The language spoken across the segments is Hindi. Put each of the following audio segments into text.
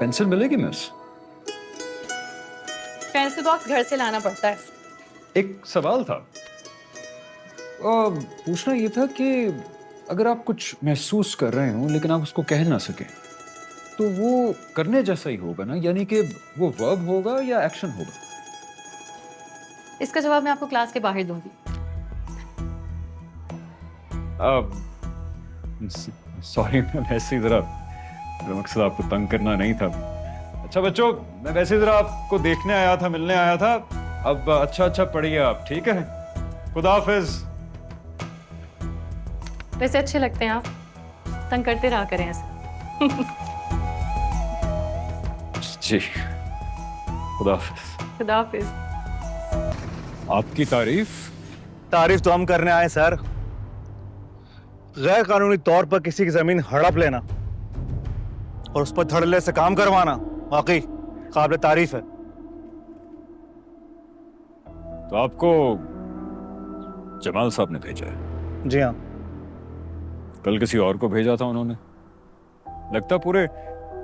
पेंसिल मिलेगी मिस? पेंसिल बॉक्स घर से लाना पड़ता है। एक सवाल था, पूछना ये था कि अगर आप कुछ महसूस कर रहे हो लेकिन आप उसको कह ना सकें, तो वो करने जैसा ही होगा ना? यानी कि वो वर्ब होगा या एक्शन होगा? इसका जवाब मैं आपको क्लास के बाहर दूंगी। सॉरी, मैं वैसे ही जरा, मेरा मकसद आपको तंग करना नहीं था। अच्छा बच्चों, मैं वैसे जरा आपको देखने आया था, मिलने आया था। अब अच्छा पढ़िए आप, ठीक है? खुदा हाफिज। वैसे अच्छे लगते हैं आप, तंग करते रहा करें ऐसे। जी, खुदा हाफिज। खुदा हाफिज। आपकी तारीफ? तारीफ तो हम करने आए सर। गैर कानूनी तौर पर किसी की जमीन हड़प लेना और उस पर धड़ल्ले से काम करवाना वाकई काबिल तारीफ है। तो आपको जमाल साहब ने भेजा है? जी हाँ। कल किसी और को भेजा था उन्होंने, लगता पूरे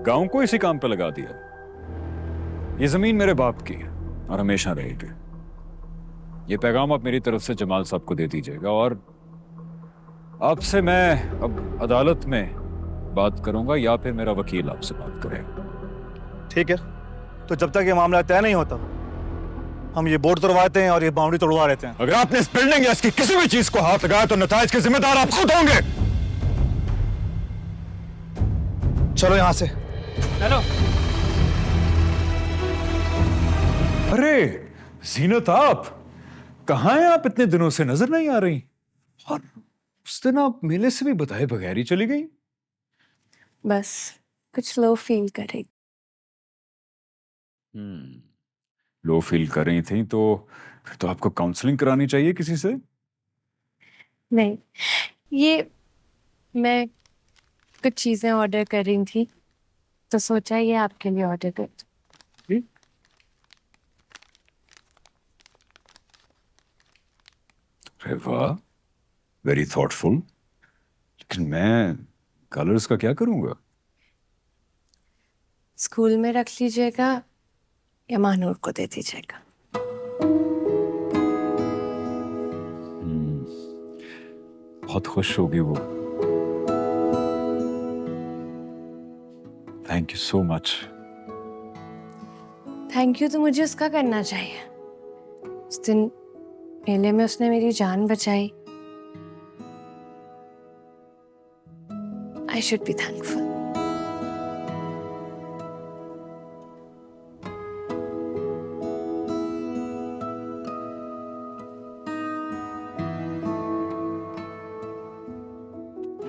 गांव को इसी काम पे लगा दिया। ये जमीन मेरे बाप की है और हमेशा रहेगी। ये पैगाम आप मेरी तरफ से जमाल साहब को दे दीजिएगा, और आपसे मैं अब अदालत में बात करूंगा या फिर मेरा वकील आपसे बात करेगा। ठीक है, तो जब तक ये मामला तय नहीं होता हम ये बोर्ड तोड़वाते हैं और ये बाउंड्री तोड़वा लेते हैं। अगर आपने इस बिल्डिंग या इसकी किसी भी चीज को हाथ लगाया तो नताइज के जिम्मेदार आप खुद होंगे। चलो यहां से। हेलो। अरे जीनत, आप कहाँ हैं? आप इतने दिनों से नजर नहीं आ रही, और उस दिन आप मेले से भी बताए बगैर ही चली गई। बस कुछ लो फील कर रही। लो फील कर रही थी तो फिर तो आपको काउंसलिंग करानी चाहिए किसी से। नहीं, ये मैं कुछ चीजें ऑर्डर कर रही थी तो सोचा ये आपके लिए ऑर्डर कर दूं। अरे वाह, वेरी थॉटफुल। लेकिन मैं कलर्स का क्या करूंगा? स्कूल में रख लीजिएगा या महानूर को दे दीजिएगा। बहुत खुश होगी वो। Thank you so much. Thank you तो मुझे उसका करना चाहिए। उस दिन मेले में उसने मेरी जान बचाई। I should be thankful.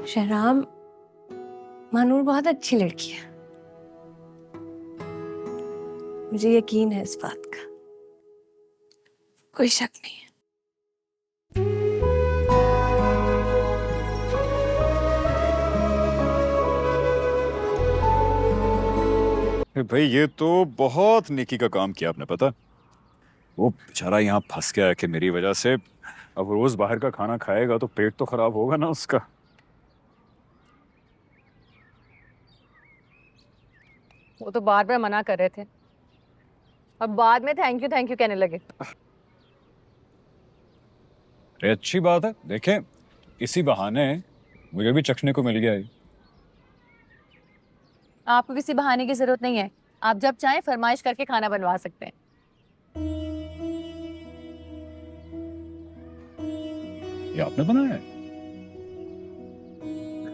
Shahram, Mahnoor बहुत अच्छी लड़की है, मुझे यकीन है इस बात का, कोई शक नहीं है। भाई ये तो बहुत नेकी का काम किया आपने, पता? वो बेचारा यहाँ फंस गया है कि मेरी वजह से अब रोज बाहर का खाना खाएगा तो पेट तो खराब होगा ना उसका। वो तो बार बार मना कर रहे थे, और बाद में थैंक यू कहने लगे। अरे अच्छी बात है, देखें इसी बहाने मुझे भी चखने को मिल गया है। आपको किसी बहाने की जरूरत नहीं है, आप जब चाहें फरमाइश करके खाना बनवा सकते हैं। ये आपने बनाया है?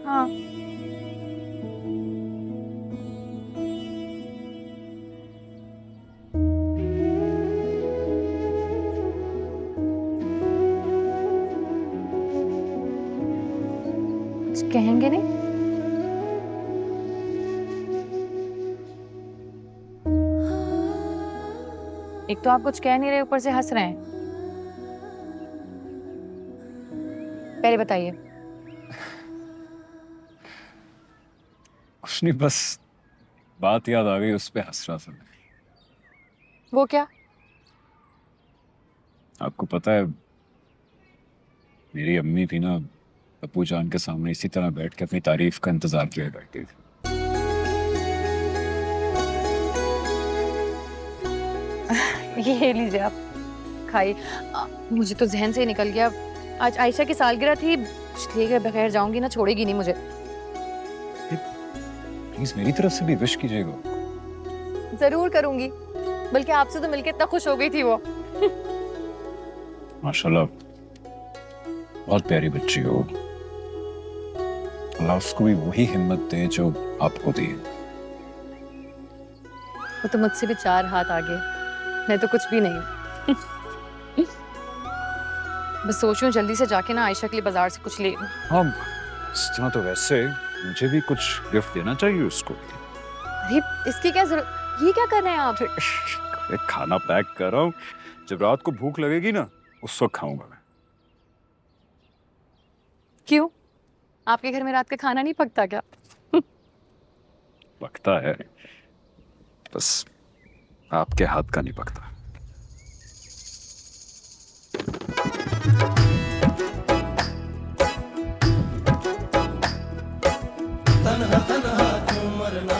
हाँ। कुछ कहेंगे नहीं? एक तो आप कुछ कह नहीं रहे, ऊपर से हंस रहे हैं। पहले बताइए। कुछ नहीं, बस बात याद आ गई, उस पे हंस रहा था। वो क्या? आपको पता है मेरी अम्मी भी ना अप्पू जान के सामने इसी तरह बैठ के अपनी तारीफ का इंतजार किया करती थी। ये लीजिए आप खाइए। मुझे तो जहन से ही निकल गया, आज आयशा की सालगिरह थी, इसलिए बगैर जाऊंगी ना, छोड़ेगी नहीं मुझे। प्लीज मेरी तरफ से भी विश कीजिएगा। जरूर करूंगी, बल्कि आपसे तो मिलके इतना खुश हो गई थी वो। माशाल्लाह बहुत प्यारी बच्ची हो, अल्लाह उसको भी वही हिम्मत दे जो आपको दी। वो तो मुझसे भी 4 हाथ आगे, मैं तो कुछ भी नहीं। बस सोच रही हूँ जल्दी से जाके ना आयशा के लिए बाजार से कुछ ले लूं। हाँ, इस तरह तो वैसे मुझे भी कुछ गिफ्ट देना चाहिए उसको। अरे इसकी क्या जरूरत, ये क्या कर रहे हैं आप? एक खाना पैक कर रहा हूँ, जब रात को भूख लगेगी ना उस वक्त खाऊंगा मैं। क्यों, आपके घर में रात का खाना नहीं पकता क्या? पकता है, बस आपके हाथ का नहीं पकता।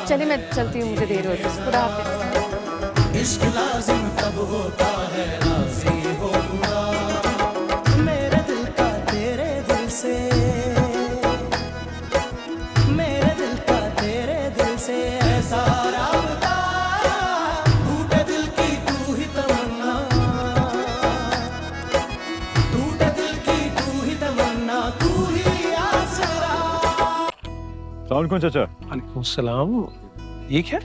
चलिए मैं चलती हूँ, मुझे देर हो रही है। खुदा हाफिज़। इश्क लाजिम तब होता है राज़ी हो हुआ मेरे दिल का तेरे दिल से, मेरे दिल का तेरे दिल से ऐसा राबता, टूटे दिल की तू ही तमन्ना, टूटे दिल की तू ही तमन्ना, तू ही आसरा। अस्सलाम वालेकुम चाचा। वालेकुम सलाम। ये क्या?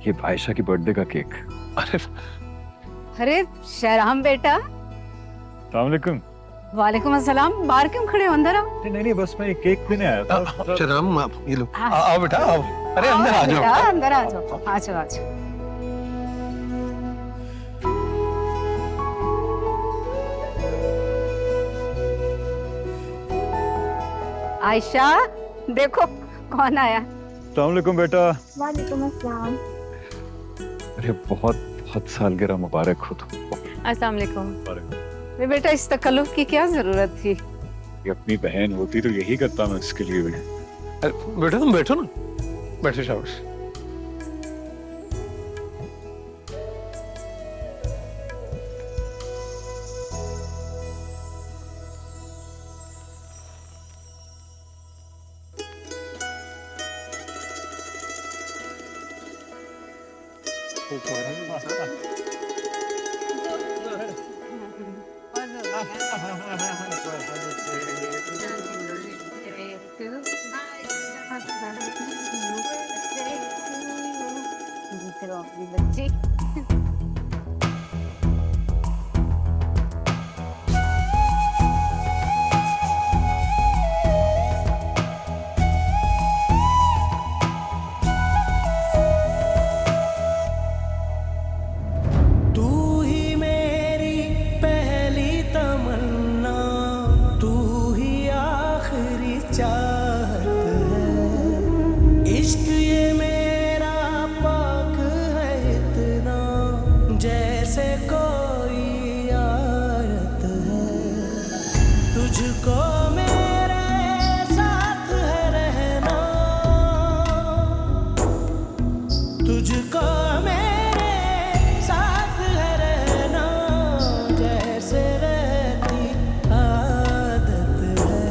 ये आयशा की बर्थडे का केक। अरे अरे शहराम बेटा। अस्सलाम वालेकुम। वालेकुम अस्सलाम। बाहर क्यों खड़े हो, अंदर आओ। नहीं बस मैं केक देने आया था। शराम, आप ये लो। हाँ। आओ बेटा आओ। अरे अंदर आ बेटा, जाओ। अंदर आ जाओ, आ जाओ, आ जाओ। आयशा देखो कौन आया। अस्सलाम वालेकुम बेटा। वालेकुम अस्सलाम। अरे बहुत बहुत सालगिरह मुबारक हो तुमको। अस्सलाम वालेकुम। अरे बेटा, इस तकल्लुफ की क्या जरूरत थी? ये अपनी बहन होती तो यही करता मैं इसके लिए भी। अरे बेटा तुम बैठो ना, बैठो शाबाश। बच्ची तू ही मेरी पहली तमन्ना, तू ही आखिरी चाहत है, इश्क ये मेरा पाक है इतना, जैसे कोई आयत है, तुझको मेरे साथ है रहना, तुझको मेरे साथ है रहना, जैसे रहती आदत है।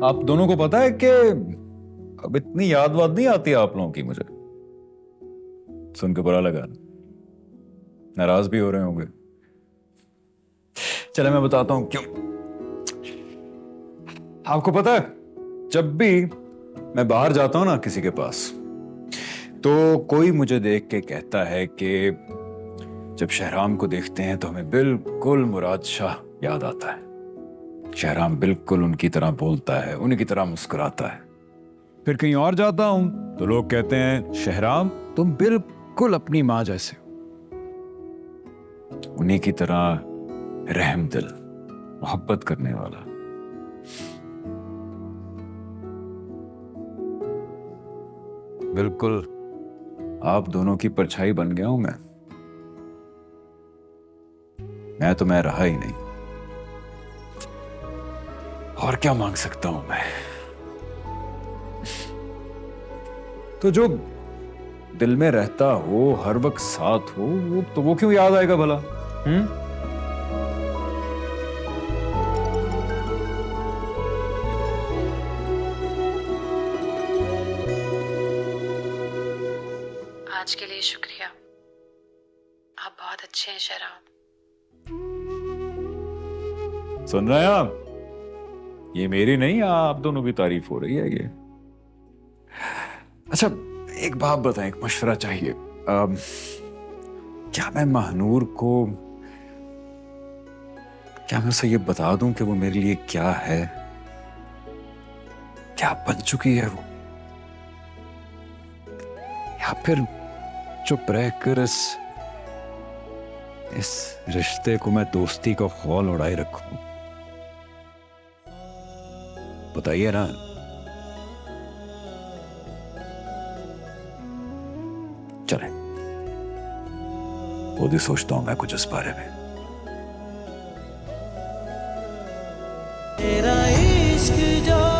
आप दोनों को पता है कि अब इतनी याद वाद नहीं आती आप लोगों की मुझे। सुन के बुरा लगा, नाराज भी हो रहे होंगे। चले मैं बताता हूं क्यों। आपको पता है जब भी मैं बाहर जाता हूं ना किसी के पास, तो कोई मुझे देख के कहता है कि जब शहराम को देखते हैं तो हमें बिल्कुल मुराद शाह याद आता है। शहराम बिल्कुल उनकी तरह बोलता है, उनकी तरह मुस्कुराता है। फिर कहीं और जाता हूं तो लोग कहते हैं शहराम तुम बिल्कुल अपनी माँ जैसे हो, उन्हीं की तरह रहमदिल, मोहब्बत करने वाला। बिल्कुल आप दोनों की परछाई बन गया हूं मैं तो मैं रहा ही नहीं। और क्या मांग सकता हूं मैं? तो जो दिल में रहता हो, हर वक्त साथ हो, वो क्यों याद आएगा भला? आज के लिए शुक्रिया। आप बहुत अच्छे हैं शहराम। सुन रहे हैं आप? ये मेरी नहीं, आप दोनों की तारीफ हो रही है ये। अच्छा, एक बात बताएं, एक मशवरा चाहिए। क्या मैं महानूर को, क्या मैं उसे ये बता दूं कि वो मेरे लिए क्या है, क्या बन चुकी है वो, या फिर चुप रहकर इस रिश्ते को मैं दोस्ती का खौल उड़ाए रखूं? बताइए ना। चले, खुद ही सोचता हूं मैं कुछ इस बारे में। तेरा इश्क जो